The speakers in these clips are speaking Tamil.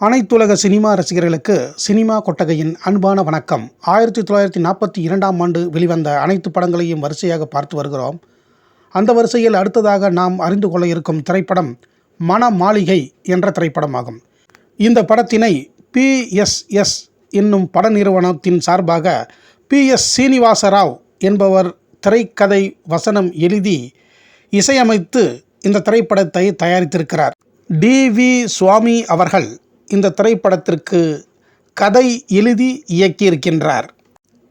அனைத்துலக சினிமா ரசிகர்களுக்கு சினிமா கொட்டகையின் அன்பான வணக்கம். 1942ஆம் ஆண்டு வெளிவந்த அனைத்து படங்களையும் வரிசையாக பார்த்து வருகிறோம். அந்த வரிசையில் அடுத்ததாக நாம் அறிந்து கொள்ள இருக்கும் திரைப்படம் மணமாளிகை என்ற திரைப்படமாகும். இந்த படத்தினை PSS என்னும் பட நிறுவனத்தின் சார்பாக PS சீனிவாசராவ் என்பவர் திரைக்கதை வசனம் எழுதி இசையமைத்து இந்த திரைப்படத்தை தயாரித்திருக்கிறார். DV சுவாமி அவர்கள் இந்த திரைப்படத்திற்கு கதை எழுதி இயக்கியிருக்கின்றார்.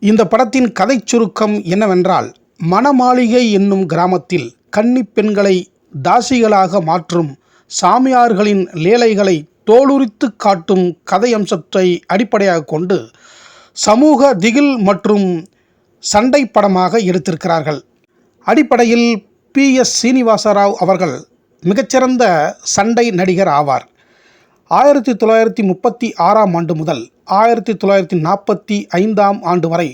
இந்த படத்தின் கதை சுருக்கம் என்னவென்றால், மணமாளிகை என்னும் கிராமத்தில் கன்னிப் பெண்களை தாசிகளாக மாற்றும் சாமியார்களின் லீலைகளை தோலுரித்து காட்டும் கதையம்சத்தை அடிப்படையாக கொண்டு சமூக திகில் மற்றும் சண்டை படமாக எடுத்திருக்கிறார்கள். அடிப்படையில் PS சீனிவாசராவ் அவர்கள் மிகச்சிறந்த சண்டை நடிகர் ஆவார். 1936ஆம் ஆண்டு முதல் 1945ஆம் ஆண்டு வரை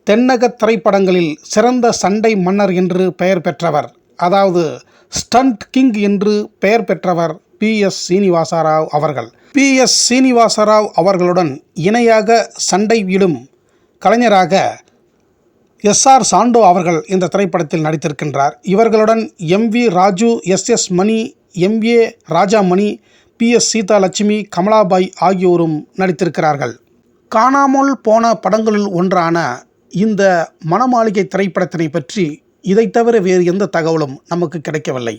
தென்னக திரைப்படங்களில் சிறந்த சண்டை மன்னர் என்று பெயர் பெற்றவர், அதாவது ஸ்டண்ட் கிங் என்று பெயர் பெற்றவர் PS சீனிவாசராவ் அவர்கள். PS சீனிவாசராவ் அவர்களுடன் இணையாக சண்டையிடும் கலைஞராக SR சாண்டோ அவர்கள் இந்த திரைப்படத்தில் நடித்திருக்கின்றார். இவர்களுடன் MV ராஜு, SS மணி, MA ராஜாமணி, PS சீதாலட்சுமி, கமலாபாய் ஆகியோரும் நடித்திருக்கிறார்கள். காணாமல் போன படங்களில் ஒன்றான இந்த மணமாளிகை திரைப்படத்தினை பற்றி இதை தவிர வேறு எந்த தகவலும் நமக்கு கிடைக்கவில்லை.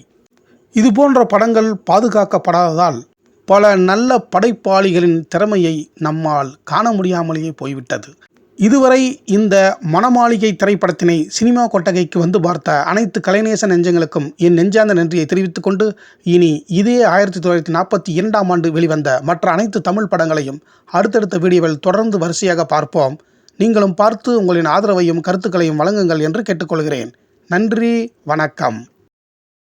இதுபோன்ற படங்கள் பாதுகாக்கப்படாததால் பல நல்ல படைப்பாளிகளின் திறமையை நம்மால் காண முடியாமலேயே போய்விட்டது. இதுவரை இந்த மணமாளிகை திரைப்படத்தினை சினிமா கொட்டகைக்கு வந்து பார்த்த அனைத்து கலைநேச நெஞ்சங்களுக்கும் என் நெஞ்சார்ந்த நன்றியை தெரிவித்துக் கொண்டு, இனி இதே 1942ஆம் ஆண்டு வெளிவந்த மற்ற அனைத்து தமிழ் படங்களையும் அடுத்தடுத்த வீடியோவில் தொடர்ந்து வரிசையாக பார்ப்போம். நீங்களும் பார்த்து உங்களின் ஆதரவையும் கருத்துக்களையும் வழங்குங்கள் என்று கேட்டுக்கொள்கிறேன். நன்றி, வணக்கம்.